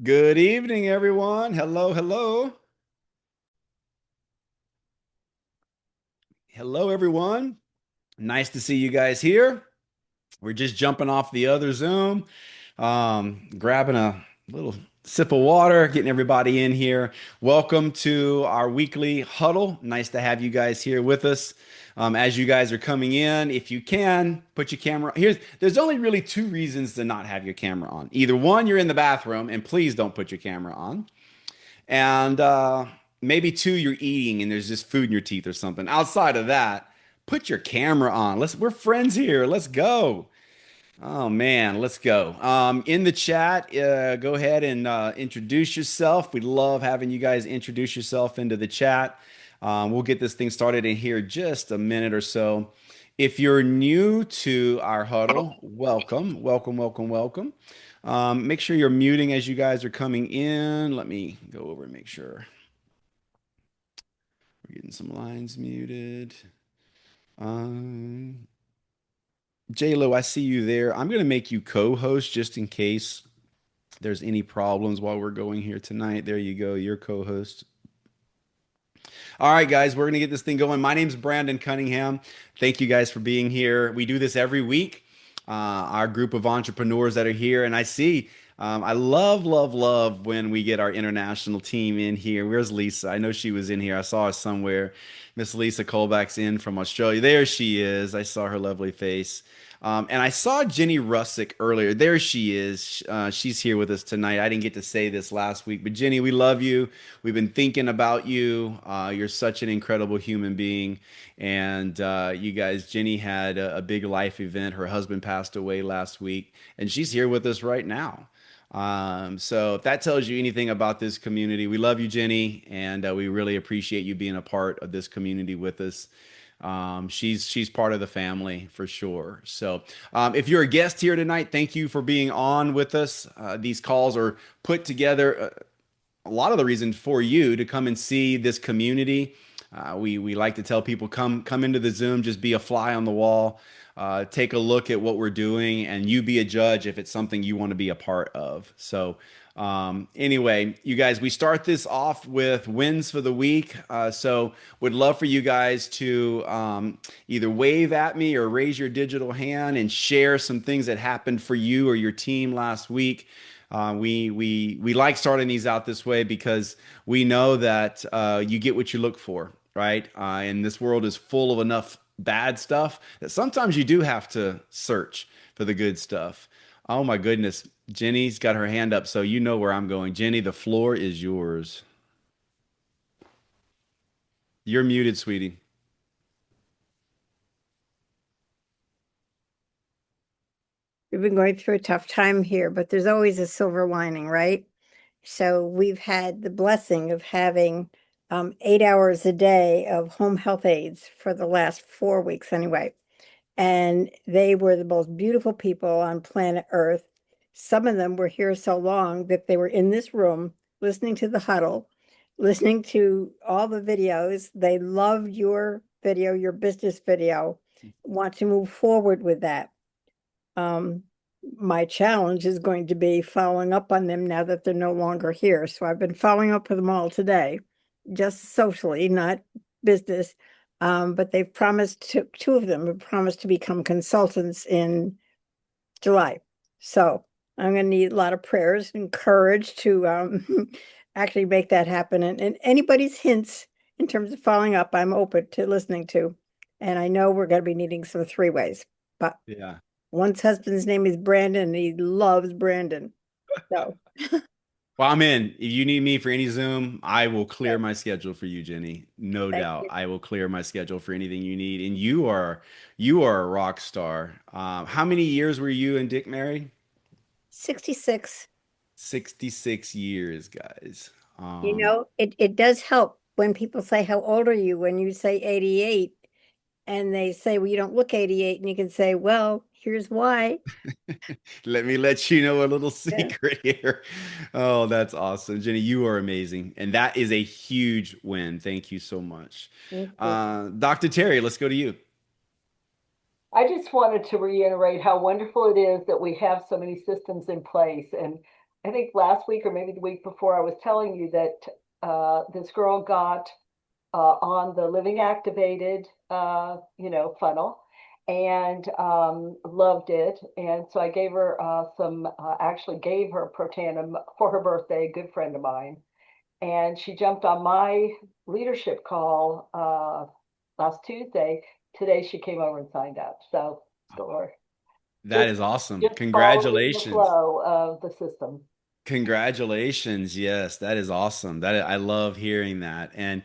Good evening, everyone. Hello, hello. Hello, everyone. Nice to see you guys here. We're just jumping off the other Zoom, grabbing a little sip of water, getting everybody in here. Welcome to our weekly huddle. Nice to have you guys here with us. As you guys are coming in, if you can, put your camera. There's only really two reasons to not have your camera on. Either one, you're in the bathroom, and please don't put your camera on. And maybe two, you're eating and there's just food in your teeth or something. Outside of that, put your camera on. We're friends here. Let's go. Oh man, let's go. In the chat, go ahead and introduce yourself. We love having you guys introduce yourself into the chat. We'll get this thing started in here just a minute or so. If you're new to our huddle, welcome, welcome, welcome, welcome. Make sure you're muting as you guys are coming in. Let me go over and make sure we're getting some lines muted. Um, J-Lo, I see you there. I'm going to make you co-host just in case there's any problems while we're going here tonight. There you go. You're co-host. All right, guys, we're going to get this thing going. My name's Brandon Cunningham. Thank you guys for being here. We do this every week. Our group of entrepreneurs that are here, and I see. I love, love, love when we get our international team in here. Where's Lisa? I know she was in here. I saw her somewhere. Miss Lisa Colback's in from Australia. There she is. I saw her lovely face. And I saw Jenny Russick earlier. There she is. She's here with us tonight. I didn't get to say this last week, but Jenny, we love you. We've been thinking about you. You're such an incredible human being. And you guys, Jenny had a big life event. Her husband passed away last week, and she's here with us right now. So if that tells you anything about this community, we love you, Jenny, and we really appreciate you being a part of this community with us. She's part of the family for sure. So, if you're a guest here tonight, thank you for being on with us. These calls are put together. A lot of the reason for you to come and see this community. We like to tell people come into the Zoom, just be a fly on the wall, take a look at what we're doing, and you be a judge if it's something you want to be a part of. So anyway, you guys, we start this off with wins for the week. So would love for you guys to either wave at me or raise your digital hand and share some things that happened for you or your team last week. We like starting these out this way because we know that you get what you look for, right? And this world is full of enough bad stuff that sometimes you do have to search for the good stuff. Oh my goodness, Jenny's got her hand up, so you know where I'm going. Jenny, the floor is yours. You're muted, sweetie. We've been going through a tough time here, but there's always a silver lining, right? So we've had the blessing of having 8 hours a day of home health aides for the last 4 weeks anyway. And they were the most beautiful people on planet Earth. Some of them were here so long that they were in this room listening to the huddle, listening to all the videos. They loved your video, your business video, want to move forward with that. Um, my challenge is going to be following up on them now that they're no longer here. So I've been following up with them all today, just socially, not business. But they've promised to, two of them have promised to become consultants in July. So I'm going to need a lot of prayers and courage to actually make that happen. And anybody's hints in terms of following up, I'm open to listening to. And I know we're going to be needing some three ways, but Yeah. one's husband's name is Brandon, and he loves Brandon. So, Well, I'm in. If you need me for any Zoom, I will yeah, clear my schedule for you, Jenny. No thank doubt. you. I will clear my schedule for anything you need. And you are a rock star. How many years were you and Dick married? 66. 66 years, guys. It does help when people say, "How old are you?" When you say 88, and they say, "Well, you don't look 88," and you can say, "Well, here's why." Let me let you know a little Yeah, secret here. Oh, that's awesome. Jenny, you are amazing. And that is a huge win. Thank you so much. thank you. Dr. Terry, let's go to you. I just wanted to reiterate how wonderful it is that we have so many systems in place. And I think last week or maybe the week before, I was telling you that this girl got on the living activated, funnel and loved it. And so I gave her actually gave her Protandim for her birthday, a good friend of mine. And she jumped on my leadership call last Tuesday. Today she came over and signed up. So, or That just is awesome. just following the Congratulations. flow of the system. Congratulations. Yes, that is awesome. That I love hearing that. And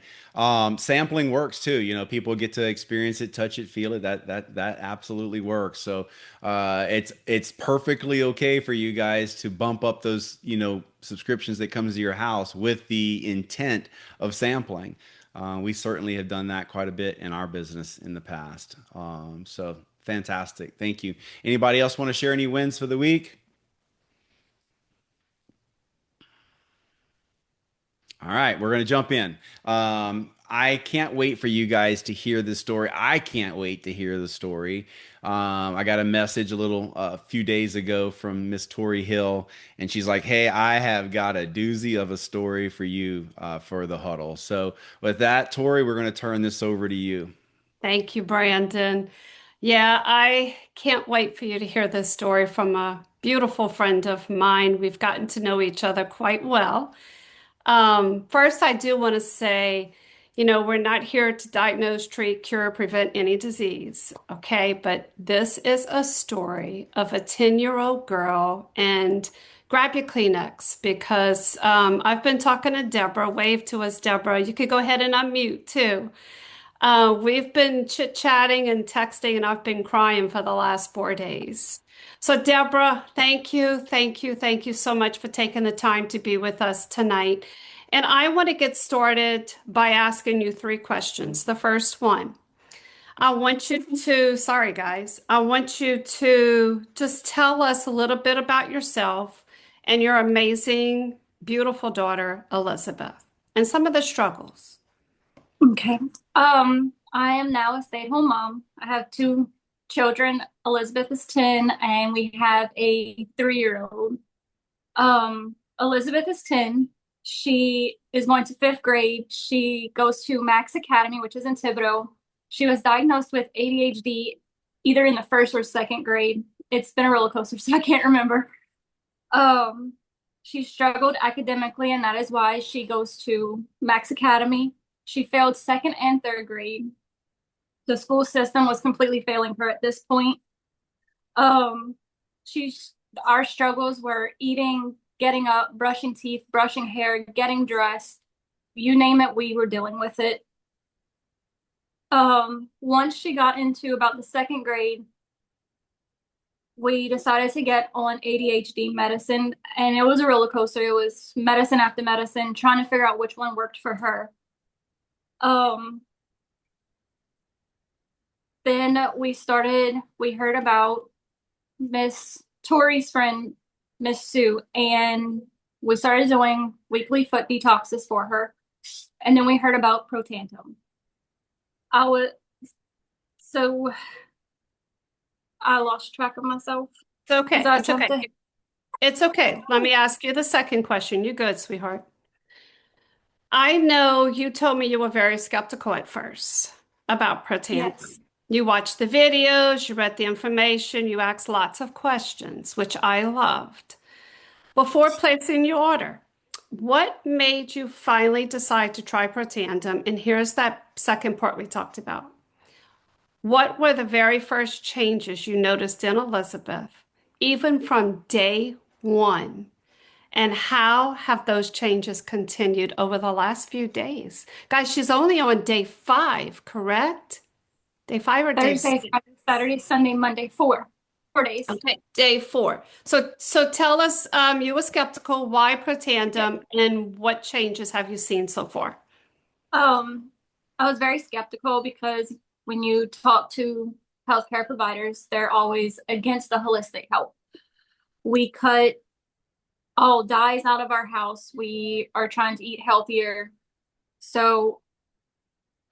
sampling works too. You know, people get to experience it, touch it, feel it. That absolutely works. So it's perfectly okay for you guys to bump up those, subscriptions that comes to your house with the intent of sampling. We certainly have done that quite a bit in our business in the past. So fantastic. Thank you. Anybody else want to share any wins for the week? All right, we're going to jump in. I can't wait for you guys to hear the story. I can't wait to hear the story. I got a message a few days ago from Miss Tori Hill, and she's like, "Hey, I have got a doozy of a story for you for the huddle." So, with that, Tori, we're going to turn this over to you. Thank you, Brandon. Yeah, I can't wait for you to hear this story from a beautiful friend of mine. We've gotten to know each other quite well. First, I do want to say, we're not here to diagnose, treat, cure, prevent any disease, okay? But this is a story of a 10-year-old girl, and grab your Kleenex because I've been talking to Deborah. Wave to us, Deborah. You could go ahead and unmute too. We've been chit-chatting and texting, and I've been crying for the last 4 days. So, Deborah, thank you, thank you, thank you so much for taking the time to be with us tonight. And I want to get started by asking you three questions. The first one, sorry guys, I want you to just tell us a little bit about yourself and your amazing, beautiful daughter, Elizabeth, and some of the struggles. Okay. I am now a stay-at-home mom. I have two children. Elizabeth is 10 and we have a 3-year-old. Elizabeth is 10. She is going to 5th grade. She goes to Max Academy, which is in Thibodeau. She was diagnosed with ADHD either in the 1st or 2nd grade. It's been a roller coaster, so I can't remember. She struggled academically, and that is why she goes to Max Academy. She failed 2nd and 3rd grade. The school system was completely failing her at this point. Our struggles were eating, getting up, brushing teeth, brushing hair, getting dressed. You name it, we were dealing with it. Once she got into about the 2nd grade, we decided to get on ADHD medicine, and it was a roller coaster. It was medicine after medicine, trying to figure out which one worked for her. Then we heard about Miss Tori's friend, Miss Sue, and we started doing weekly foot detoxes for her. And then we heard about Protandim. So I lost track of myself. It's okay. So I It's okay. It's okay. Let me ask you the second question. You good, sweetheart? I know you told me you were very skeptical at first about Protandim. Yes. You watched the videos, you read the information, you asked lots of questions, which I loved. Before placing your order, what made you finally decide to try Protandim? And here's that second part we talked about. What were the very first changes you noticed in Elizabeth, even from day one? And how have those changes continued over the last few days? Guys, she's only on day 5, correct? Day 5 or day Thursday, 6? Friday, Saturday, Sunday, Monday, 4 days. Okay, day 4. So tell us, you were skeptical, why Protandim, and what changes have you seen so far? I was very skeptical because when you talk to healthcare providers, they're always against the holistic health. We cut all dyes out of our house. We are trying to eat healthier. So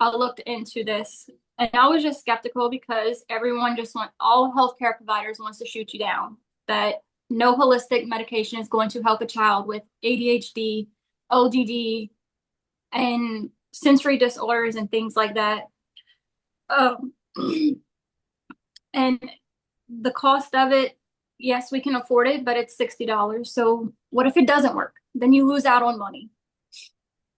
I looked into this and I was just skeptical because all healthcare providers wants to shoot you down, that no holistic medication is going to help a child with ADHD, ODD, and sensory disorders and things like that. Um, and the cost of it, yes, we can afford it, but it's $60. So what if it doesn't work? Then you lose out on money.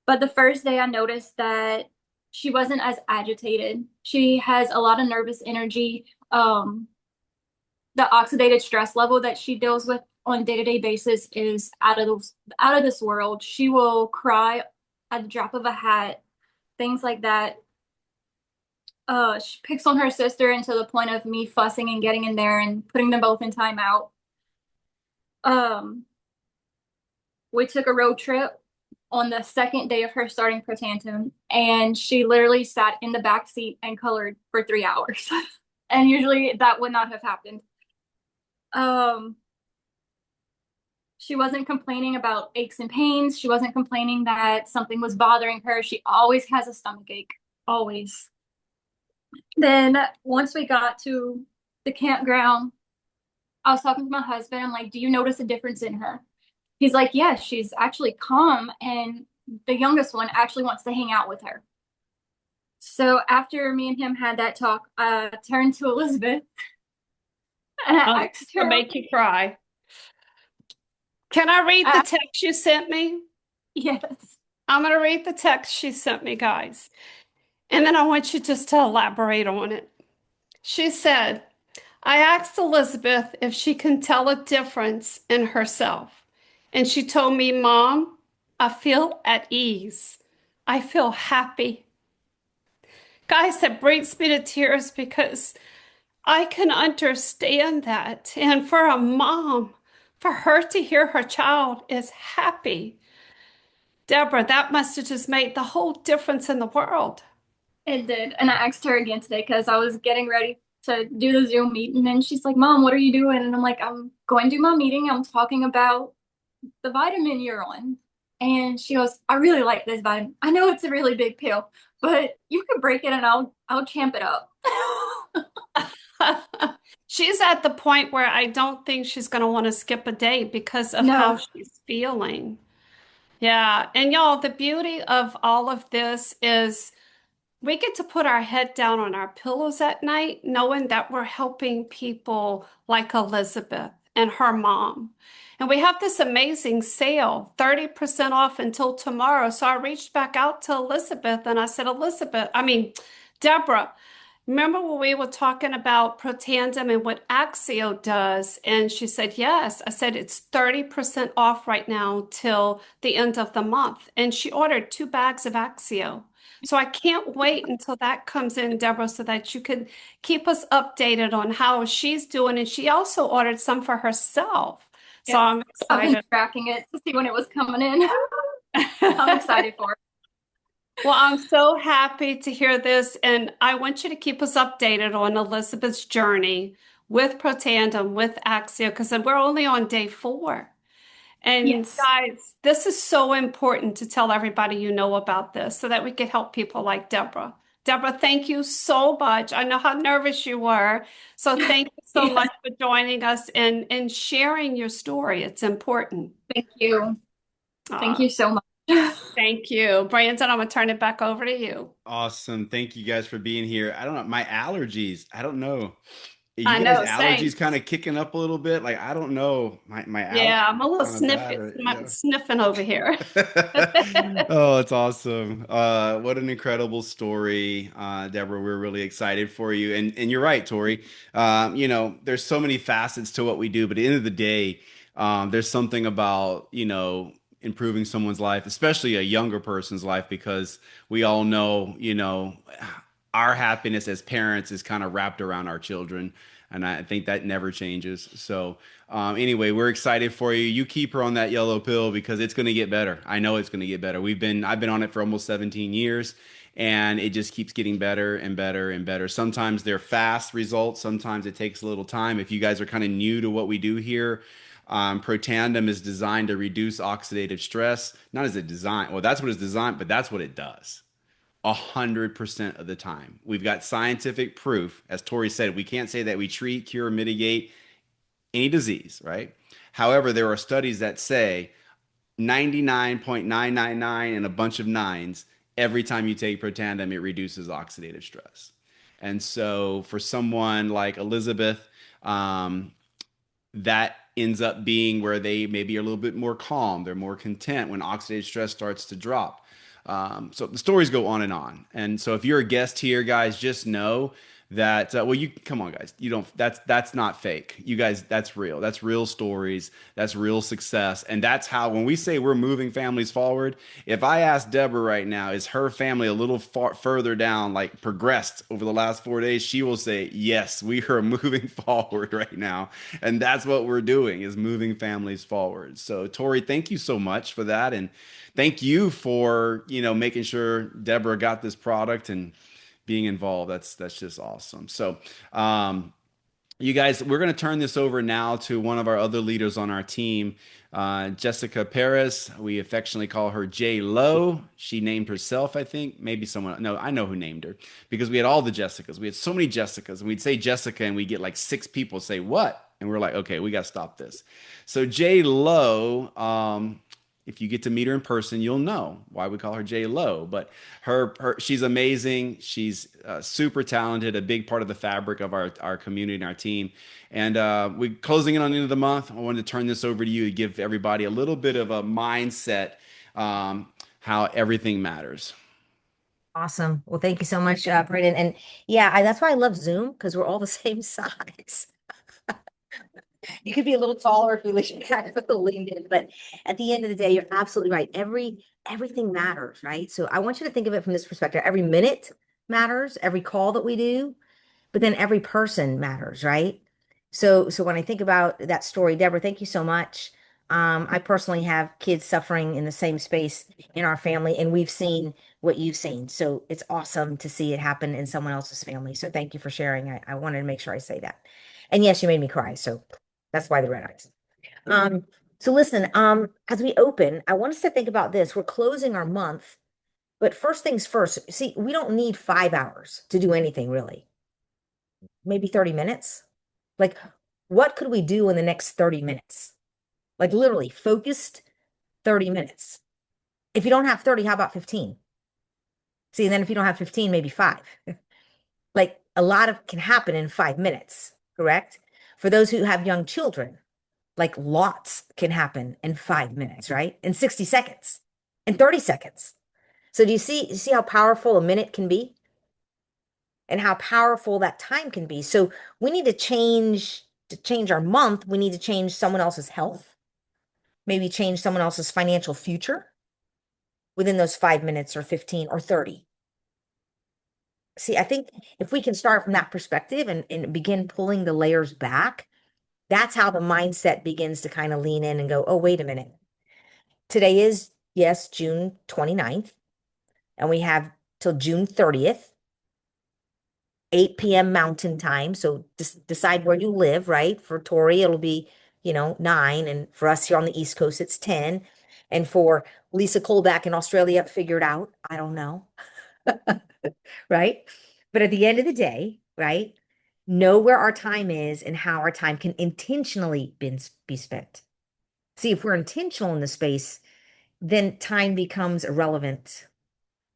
But the first day I noticed that she wasn't as agitated. She has a lot of nervous energy. The oxidated stress level that she deals with on a day-to-day basis is out of this world. She will cry at the drop of a hat, things like that. She picks on her sister, and to the point of me fussing and getting in there and putting them both in timeout. Um, we took a road trip on the second day of her starting Protantum, and she literally sat in the back seat and colored for 3 hours. And usually that would not have happened. Um, she wasn't complaining about aches and pains. She wasn't complaining that something was bothering her. She always has a stomach ache, always. Then once we got to the campground, I was talking to my husband. I'm like, do you notice a difference in her? He's like, yeah, she's actually calm, and the youngest one actually wants to hang out with her. So after me and him had that talk, I turned to Elizabeth and I asked I'll her, make you cry. Can I read the uh, text you sent me? yes, I'm going to read the text she sent me, guys. And then I want you just to elaborate on it. She said, I asked Elizabeth if she can tell a difference in herself. And she told me, Mom, I feel at ease. I feel happy. Guys, that brings me to tears because I can understand that. And for a mom, for her to hear her child is happy, Deborah, that must have just made the whole difference in the world. it did. And I asked her again today because I was getting ready to do the Zoom meeting. And she's like, Mom, what are you doing? And I'm like, I'm going to do my meeting. I'm talking about the vitamin you're on. And she goes, I really like this vitamin. I know it's a really big pill, but you can break it and I'll champ it up. She's at the point where I don't think she's going to want to skip a day because of how No, she's feeling. Yeah. And y'all, the beauty of all of this is we get to put our head down on our pillows at night, knowing that we're helping people like Elizabeth and her mom. And we have this amazing sale, 30% off until tomorrow. So I reached back out to Elizabeth and I said, Deborah, remember when we were talking about Protandim and what Axio does? And she said, yes. I said, it's 30% off right now till the end of the month. And she ordered 2 bags of Axio. So I can't wait until that comes in, Deborah, so that you can keep us updated on how she's doing. And she also ordered some for herself. So yes, I'm I've been excited. tracking it to see when it was coming in. I'm excited for it. Well, I'm so happy to hear this, and I want you to keep us updated on Elizabeth's journey with Protandim, with Axio, because we're only on day 4. And Yes. guys, this is so important to tell everybody you know about this so that we can help people like Deborah. Deborah, thank you so much. I know how nervous you were. So thank you so Yes, much for joining us and sharing your story. It's important. thank you. Thank Uh, you so much. Thank you. Brandon, I'm going to turn it back over to you. Awesome. Thank you guys for being here. I don't know, my allergies. I don't know. You I guys know, allergies same. kind of kicking up a little bit? Like I don't know. My allergies Yeah, I'm a little kind of bad, sniffy, right? Yeah. sniffing over here. Oh, it's awesome. What an incredible story. Deborah, we're really excited for you. And you're right, Tori. There's so many facets to what we do, but at the end of the day, there's something about, improving someone's life, especially a younger person's life, because we all know, our happiness as parents is kind of wrapped around our children. And I think that never changes. So, anyway, we're excited for you. You keep her on that yellow pill because it's going to get better. I know it's going to get better. I've been on it for almost 17 years and it just keeps getting better and better and better. Sometimes they're fast results. Sometimes it takes a little time. If you guys are kind of new to what we do here, Protandim is designed to reduce oxidative stress. Not as a design. Well, that's what it's designed, but that's what it does. 100% of the time. We've got scientific proof. As Tori said, we can't say that we treat, cure, mitigate any disease, right? However, there are studies that say 99.999 and a bunch of nines every time you take Protandim, it reduces oxidative stress. And so for someone like Elizabeth, that ends up being where they maybe are a little bit more calm. They're more content when oxidative stress starts to drop. So the stories go on and on. And so if you're a guest here, guys, just know that well, you come on, guys. You don't. That's not fake. You guys, that's real. That's real stories. That's real success. And that's how when we say we're moving families forward. If I ask Deborah right now, is her family a little far further down, like progressed over the last 4 days? She will say yes. We are moving forward right now, and that's what we're doing is moving families forward. So Tori, thank you so much for that, and thank you for making sure Deborah got this product and being involved. That's just awesome. So you guys, we're going to turn this over now to one of our other leaders on our team, Jessica Perez. We affectionately call her J Lo. She named herself, I think. Maybe someone. No, I know who named her because we had all the Jessicas. We had so many Jessicas, and we'd say Jessica, and we get like 6 people say what, and we're like, okay, we got to stop this. So J Lo, if you get to meet her in person, you'll know why we call her J Lo. But she's amazing. She's super talented, a big part of the fabric of our community and our team. And we closing in on the end of the month. I wanted to turn this over to you to give everybody a little bit of a mindset how everything matters. Awesome. Well, thank you so much, Brandon. And yeah, that's why I love Zoom because we're all the same size. You could be a little taller if you lean back, a little leaned in, but at the end of the day, you're absolutely right. Everything matters, right? So I want you to think of it from this perspective. Every minute matters, every call that we do, but then every person matters, right? So when I think about that story, Deborah, thank you so much. I personally have kids suffering in the same space in our family, and we've seen what you've seen. So it's awesome to see it happen in someone else's family. So thank you for sharing. I wanted to make sure I say that. And yes, you made me cry. So that's why the red eyes. Um, so listen, as we open, I want us to think about this. We're closing our month, but first things first, see, we don't need 5 hours to do anything really. Maybe 30 minutes. Like, what could we do in the next 30 minutes? Like literally focused 30 minutes. If you don't have 30, how about 15? See, and then if you don't have 15, maybe 5. Like a lot of can happen in 5 minutes, correct? For those who have young children, like lots can happen in 5 minutes, right? In 60 seconds, in 30 seconds. So do you see how powerful a minute can be? And how powerful that time can be. So we need to change our month. We need to change someone else's health, maybe change someone else's financial future within those 5 minutes or 15 or 30. See, I think if we can start from that perspective and begin pulling the layers back, that's how the mindset begins to kind of lean in and go, oh, wait a minute. Today is, yes, June 29th, and we have till June 30th. 8 p.m. Mountain Time. So decide where you live, right? For Tori, it'll be, 9. And for us here on the East Coast, it's 10. And for Lisa Colback in Australia, figure it out. I don't know. Right? But at the end of the day, right? Know where our time is and how our time can intentionally be spent. See, if we're intentional in the space, then time becomes irrelevant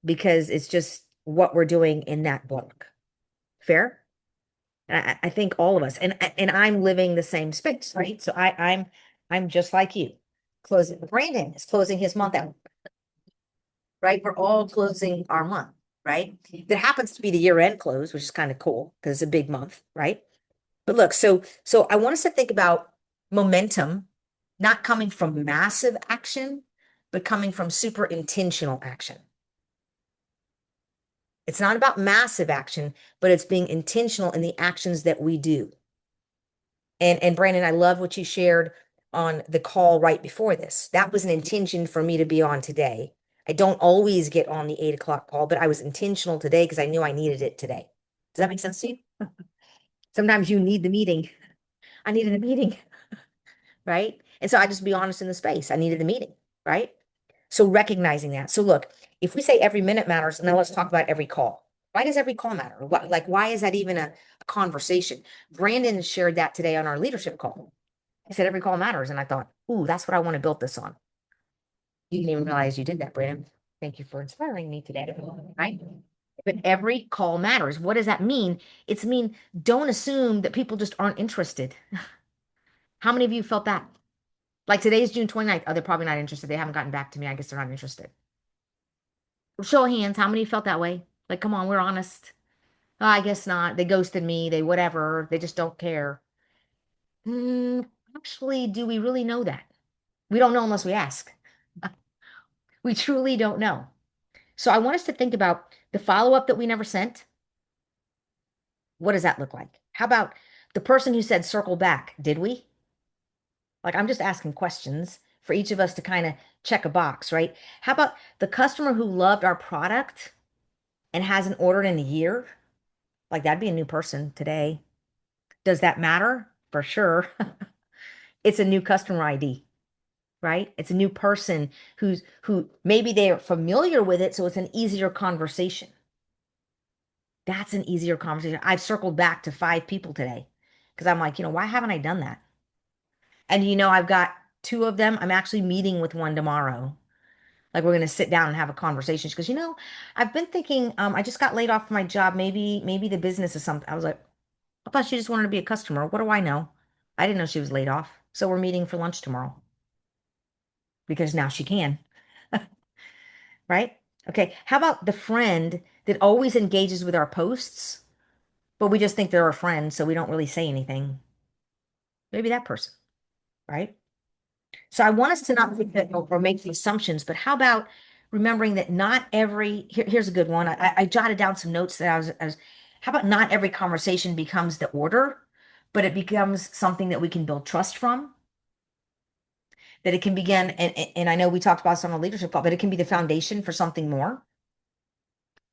because it's just what we're doing in that block. Fair? And I think all of us, and I'm living the same space, right? So I'm just like you. Brandon is closing his month out, right? We're all closing our month, right? That happens to be the year-end close, which is kind of cool because it's a big month, right? But look, so I want us to think about momentum, not coming from massive action, but coming from super intentional action. It's not about massive action, but it's being intentional in the actions that we do. And Brandon, I love what you shared on the call right before this. That was an intention for me to be on today. I don't always get on the 8 o'clock call, but I was intentional today because I knew I needed it today. Does that make sense to you? Sometimes you need the meeting. I needed a meeting, right? And so I just be honest in the space. I needed a meeting, right? So recognizing that. So look, if we say every minute matters, now let's talk about every call. Why does every call matter? Why is that even a conversation? Brandon shared that today on our leadership call. I said, every call matters. And I thought, ooh, that's what I want to build this on. You didn't even realize you did that, Brandon. Thank you for inspiring me today. Right? But every call matters. What does that mean? It's mean don't assume that people just aren't interested. How many of you felt that? Like today's June 29th. Oh, they're probably not interested. They haven't gotten back to me. I guess they're not interested. Show of hands. How many felt that way? Like, come on, we're honest. Oh, I guess not. They ghosted me. They whatever. They just don't care. Actually, do we really know that? We don't know unless we ask. We truly don't know. So I want us to think about the follow-up that we never sent. What does that look like? How about the person who said circle back? Did we? Like, I'm just asking questions for each of us to kind of check a box, right? How about the customer who loved our product and hasn't ordered in a year? Like, that'd be a new person today. Does that matter? For sure. It's a new customer ID, right? It's a new person who maybe they are familiar with it, so it's an easier conversation. That's an easier conversation. I've circled back to 5 people today because I'm like, why haven't I done that? And I've got 2 of them. I'm actually meeting with one tomorrow. Like we're going to sit down and have a conversation. She goes, I've been thinking, I just got laid off from my job. Maybe the business is something. I was like, I thought she just wanted to be a customer. What do I know? I didn't know she was laid off. So we're meeting for lunch tomorrow because now she can, right? Okay. How about the friend that always engages with our posts, but we just think they're a friend, so we don't really say anything? Maybe that person, right? So I want us to not think that or make the assumptions, but how about remembering that not every, here's a good one. I jotted down some notes that how about not every conversation becomes the order, but it becomes something that we can build trust from, that it can begin, and I know we talked about this on a leadership call, but it can be the foundation for something more.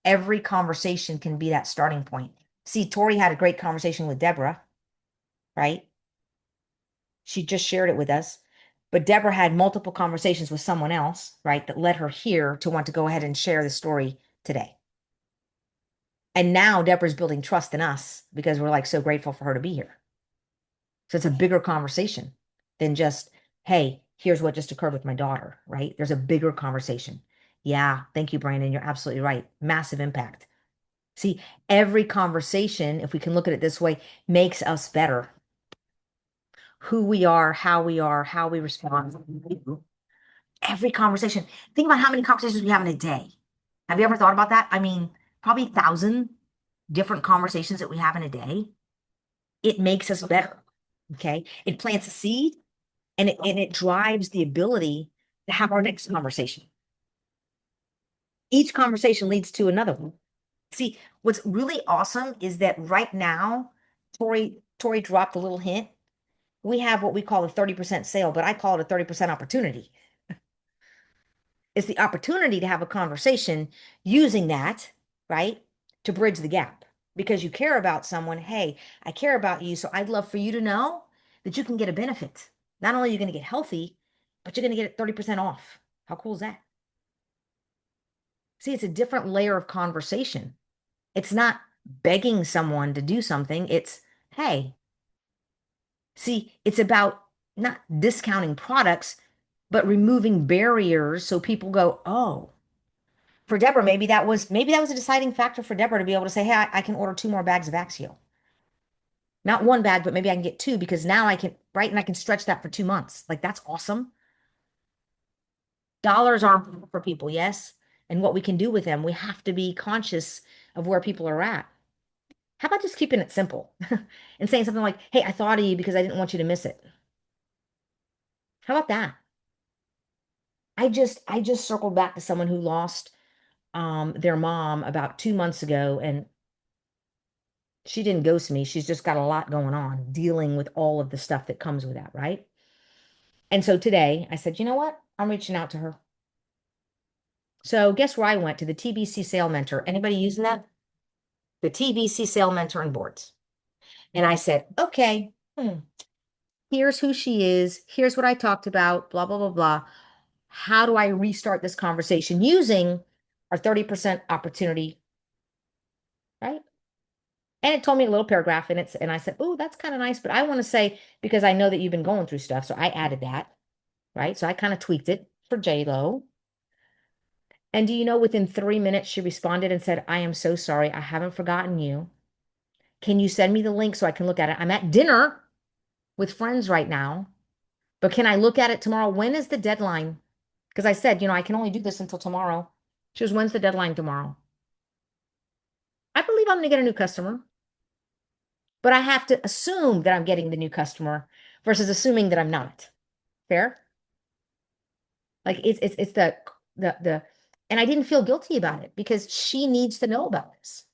Every conversation can be that starting point. See, Tori had a great conversation with Deborah, right? She just shared it with us. But Deborah had multiple conversations with someone else, right, that led her here to want to go ahead and share the story today. And now Deborah's building trust in us because we're like so grateful for her to be here. So it's a bigger conversation than just, hey, here's what just occurred with my daughter, right? There's a bigger conversation. Yeah, thank you, Brandon. You're absolutely right. Massive impact. See, every conversation, if we can look at it this way, makes us better. Who we are, how we respond. Every conversation. Think about how many conversations we have in a day. Have you ever thought about that? I mean, probably 1,000 different conversations that we have in a day. It makes us better. Okay. It plants a seed and it drives the ability to have our next conversation. Each conversation leads to another one. See, what's really awesome is that right now, Tori dropped a little hint. We have what we call a 30% sale, but I call it a 30% opportunity. It's the opportunity to have a conversation using that, right, to bridge the gap because you care about someone. Hey, I care about you. So I'd love for you to know that you can get a benefit. Not only are you going to get healthy, but you're going to get it 30% off. How cool is that? See, it's a different layer of conversation. It's not begging someone to do something. It's, hey, see, it's about not discounting products, but removing barriers so people go, oh, for Deborah, maybe that was a deciding factor for Deborah to be able to say, hey, I can order 2 more bags of Axio. Not 1 bag, but maybe I can get 2 because now I can, right? And I can stretch that for 2 months. Like that's awesome. Dollars are for people, yes. And what we can do with them, we have to be conscious of where people are at. How about just keeping it simple and saying something like, hey, I thought of you because I didn't want you to miss it. How about that? I just circled back to someone who lost their mom about 2 months ago, and she didn't ghost me. She's just got a lot going on, dealing with all of the stuff that comes with that, right? And so today I said, you know what? I'm reaching out to her. So guess where I went? To the TBC Sale Mentor. Anybody using that? The TBC Sale Mentor and Boards. And I said, okay, here's who she is. Here's what I talked about, blah, blah, blah, blah. How do I restart this conversation using our 30% opportunity, right? And it told me a little paragraph and and I said, oh, that's kind of nice. But I want to say, because I know that you've been going through stuff. So I added that, right? So I kind of tweaked it for J-Lo. And do you know, within 3 minutes, she responded and said, I am so sorry. I haven't forgotten you. Can you send me the link so I can look at it? I'm at dinner with friends right now, but can I look at it tomorrow? When is the deadline? Because I said, I can only do this until tomorrow. She goes, when's the deadline tomorrow? I believe I'm going to get a new customer, but I have to assume that I'm getting the new customer versus assuming that I'm not. Fair? Like it's the and I didn't feel guilty about it because she needs to know about this.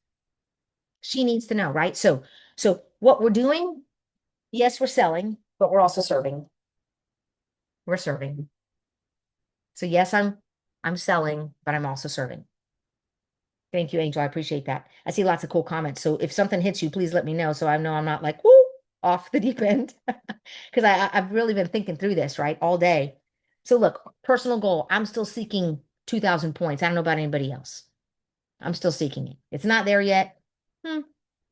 She needs to know, right? So what we're doing, yes, we're selling, but we're also serving. We're serving. So yes, I'm selling, but I'm also serving. Thank you, Angel. I appreciate that. I see lots of cool comments. So if something hits you, please let me know so I know I'm not like, whoo, off the deep end. Because I've really been thinking through this, right, all day. So look, personal goal. I'm still seeking 2,000 points. I don't know about anybody else. I'm still seeking it. It's not there yet. Hmm.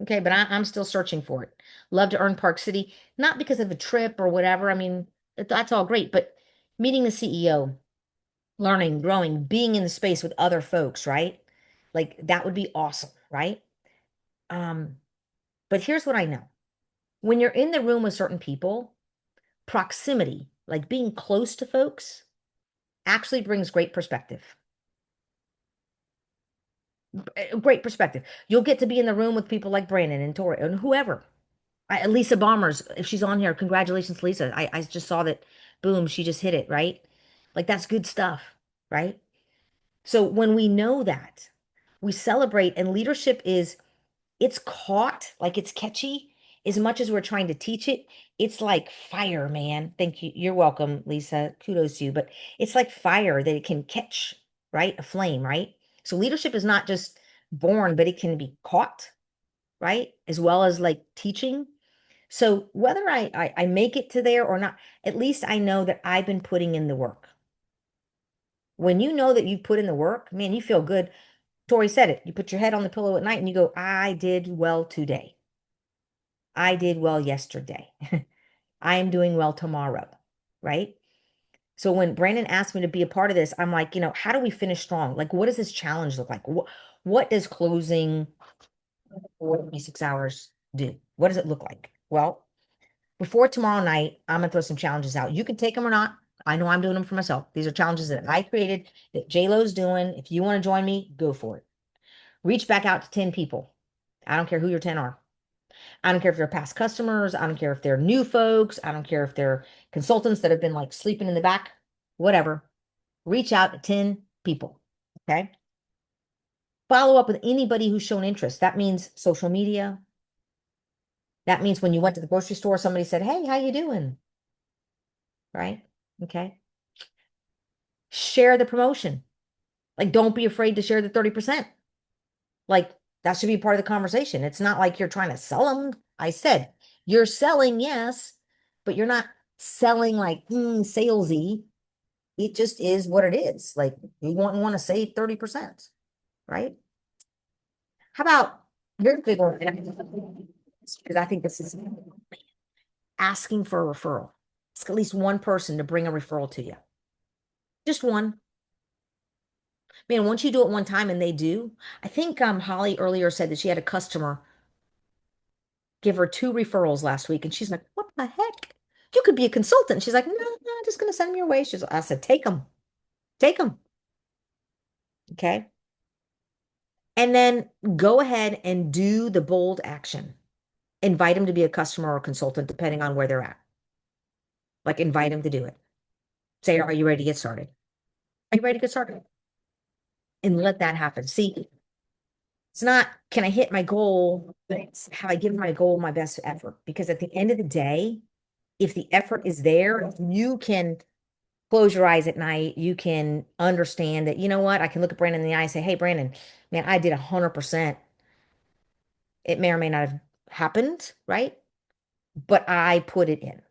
Okay, but I'm still searching for it. Love to earn Park City, not because of a trip or whatever. I mean, that's all great, but meeting the CEO, learning, growing, being in the space with other folks, right? Like that would be awesome, right? Um, but here's what I know. When you're in the room with certain people, proximity, like being close to folks, actually brings great perspective. Great perspective. You'll get to be in the room with people like Brandon and Tori and whoever. Lisa Bombers, if she's on here, congratulations, Lisa. I just saw that, boom, she just hit it, right? Like that's good stuff, right? So when we know that, we celebrate, and leadership is, it's caught, like it's catchy. As much as we're trying to teach it, it's like fire, man. Thank you. You're welcome, Lisa. Kudos to you. But it's like fire that it can catch, right? A flame, right? So leadership is not just born, but it can be caught, right? As well as like teaching. So whether I make it to there or not, at least I know that I've been putting in the work. When you know that you put in the work, man, you feel good. Tori said it. You put your head on the pillow at night and you go, I did well today. I did well yesterday. I am doing well tomorrow, right? So when Brandon asked me to be a part of this, I'm like, how do we finish strong? Like, what does this challenge look like? What does closing 46 hours do? What does it look like? Well, before tomorrow night, I'm gonna throw some challenges out. You can take them or not. I know I'm doing them for myself. These are challenges that I created, that JLo's doing. If you want to join me, go for it. Reach back out to 10 people. I don't care who your 10 are. I don't care if they're past customers. I don't care if they're new folks. I don't care if they're consultants that have been like sleeping in the back, whatever. Reach out to 10 people. Okay. Follow up with anybody who's shown interest. That means social media. That means when you went to the grocery store, somebody said, hey, how you doing? Right? Okay. Share the promotion. Like, don't be afraid to share the 30%. Like, that should be part of the conversation. It's not like you're trying to sell them. I said, you're selling, yes, but you're not selling like salesy. It just is what it is. Like, you want to save 30%, right? How about, here's a big one, because I think this is asking for a referral. Ask at least one person to bring a referral to you. Just one. Man, once you do it one time and they do, I think Holly earlier said that she had a customer give her 2 referrals last week, and she's like, "What the heck? You could be a consultant." She's like, "No, no, I'm just gonna send them your way." I said, take them, okay, and then go ahead and do the bold action. Invite them to be a customer or consultant, depending on where they're at. Like, invite them to do it. Say, "Are you ready to get started? Are you ready to get started?" And let that happen. See, it's not, can I hit my goal, but it's, have I given my goal my best effort? Because at the end of the day, if the effort is there, you can close your eyes at night. You can understand that, you know what? I can look at Brandon in the eye and say, hey, Brandon, man, I did 100%. It may or may not have happened, right? But I put it in.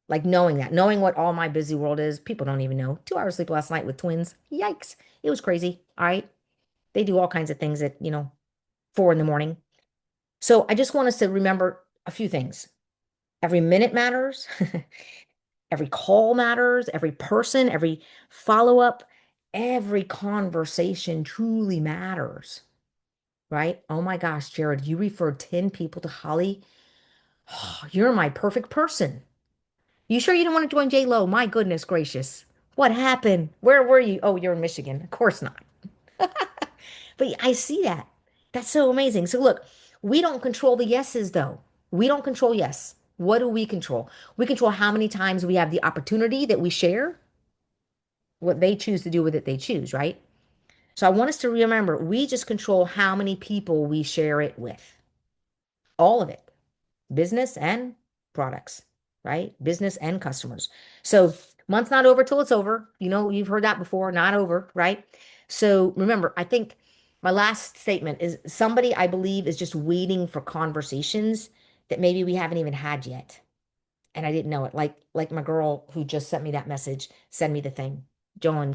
Like knowing that, knowing what all my busy world is, people don't even know. 2 hours sleep last night with twins. Yikes. It was crazy. All right. They do all kinds of things at, 4 in the morning. So I just want us to remember a few things. Every minute matters. Every call matters. Every person, every follow-up, every conversation truly matters, right? Oh my gosh, Jared, you referred 10 people to Holly. Oh, you're my perfect person. You sure you didn't want to join J Lo? My goodness gracious. What happened? Where were you? Oh, you're in Michigan. Of course not. But I see that. That's so amazing. So look, we don't control the yeses though. We don't control yes. What do we control? We control how many times we have the opportunity that we share. What they choose to do with it, they choose, right? So I want us to remember we just control how many people we share it with. All of it. Business and products, right? Business and customers. So month's not over till it's over. You know, you've heard that before, not over, right? So remember, I think my last statement is somebody I believe is just waiting for conversations that maybe we haven't even had yet. And I didn't know it. Like my girl who just sent me that message, send me the thing. Joan,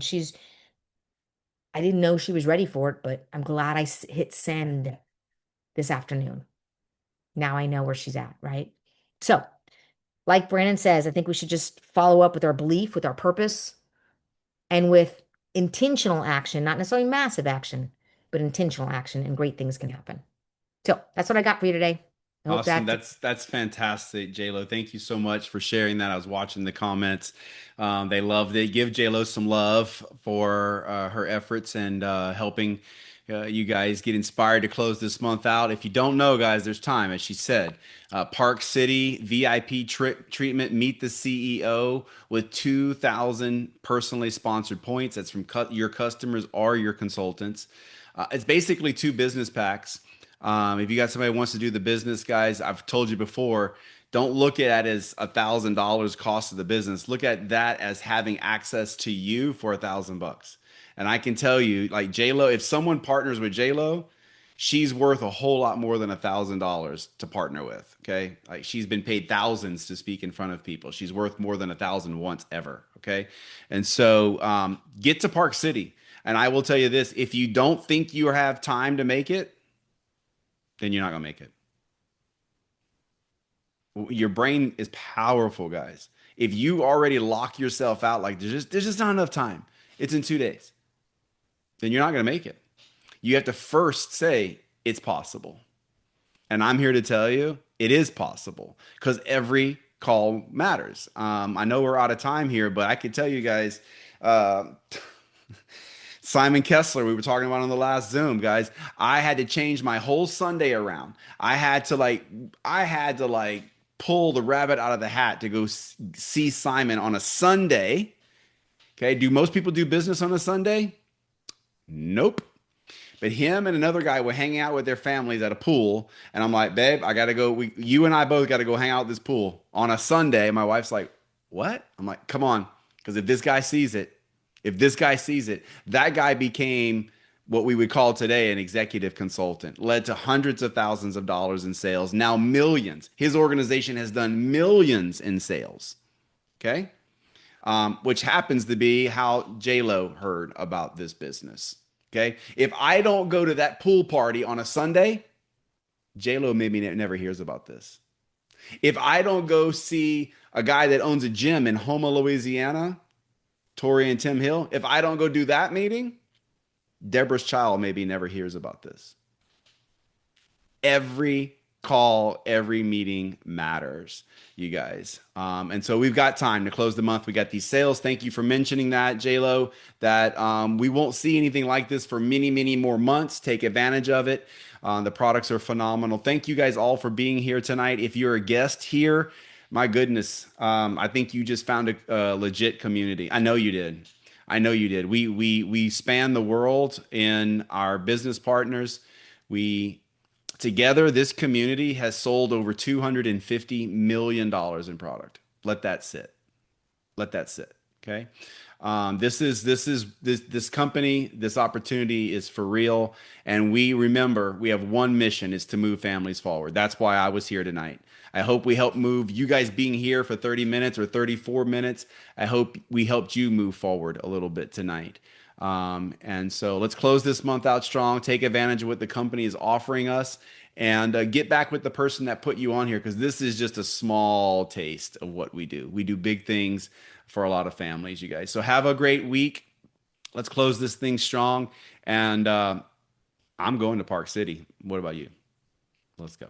I didn't know she was ready for it, but I'm glad hit send this afternoon. Now I know where she's at, right? So like Brandon says, I think we should just follow up with our belief, with our purpose, and with intentional action, not necessarily massive action, but intentional action, and great things can happen. So that's what I got for you today. I hope Awesome. that That's fantastic, JLo. Thank you so much for sharing that. I was watching the comments. They loved it. Give JLo some love for her efforts and helping you guys get inspired to close this month out. If you don't know, guys, there's time, as she said. Park City VIP treatment. Meet the CEO with 2,000 personally sponsored points. That's from your customers or your consultants. It's basically two business packs. If you got somebody who wants to do the business, guys, I've told you before, don't look at it as $1,000 cost of the business. Look at that as having access to you for $1,000. And I can tell you, like J Lo, if someone partners with J Lo, she's worth a whole lot more than $1,000 to partner with. Okay, like she's been paid thousands to speak in front of people. She's worth more than 1,000 once ever. Okay, and so get to Park City. And I will tell you this: if you don't think you have time to make it, then you're not gonna make it. Your brain is powerful, guys. If you already lock yourself out, like there's just not enough time. It's in 2 days. Then you're not gonna make it. You have to first say it's possible. And I'm here to tell you it is possible because every call matters. I know we're out of time here, but I can tell you guys, uh, Simon Kessler, we were talking about on the last Zoom, guys. I had to change my whole Sunday around. I had to like pull the rabbit out of the hat to go see Simon on a Sunday. Okay, do most people do business on a Sunday? Nope. But him and another guy were hanging out with their families at a pool, and I'm like, babe, I gotta go. You and I both got to go hang out at this pool on a Sunday. My wife's like, what? I'm like, come on, because if this guy sees it, that guy became what we would call today an executive consultant, led to hundreds of thousands of dollars in sales, now millions. His organization has done millions in sales. Okay, which happens to be how J-Lo heard about this business. Okay. If I don't go to that pool party on a Sunday, J-Lo maybe never hears about this. If I don't go see a guy that owns a gym in Houma, Louisiana, Tori and Tim Hill, if I don't go do that meeting, Deborah's child maybe never hears about this. Every call, every meeting matters, you guys. And so we've got time to close the month. We got these sales. Thank you for mentioning that, JLo, that we won't see anything like this for many, many more months. Take advantage of it. The products are phenomenal. Thank you guys all for being here tonight. If you're a guest here, my goodness, I think you just found a legit community. I know you did. I know you did. We span the world in our business partners. We Together, this community has sold over $250 million in product. Let that sit. Let that sit. Okay. This company, this opportunity is for real. And we remember we have one mission is to move families forward. That's why I was here tonight. I hope we helped move you guys being here for 30 minutes or 34 minutes. I hope we helped you move forward a little bit tonight. And so let's close this month out strong, take advantage of what the company is offering us. and get back with the person that put you on here because this is just a small taste of what we do. We do big things for a lot of families, you guys. So have a great week. Let's close this thing strong. And I'm going to Park City. What about you? Let's go.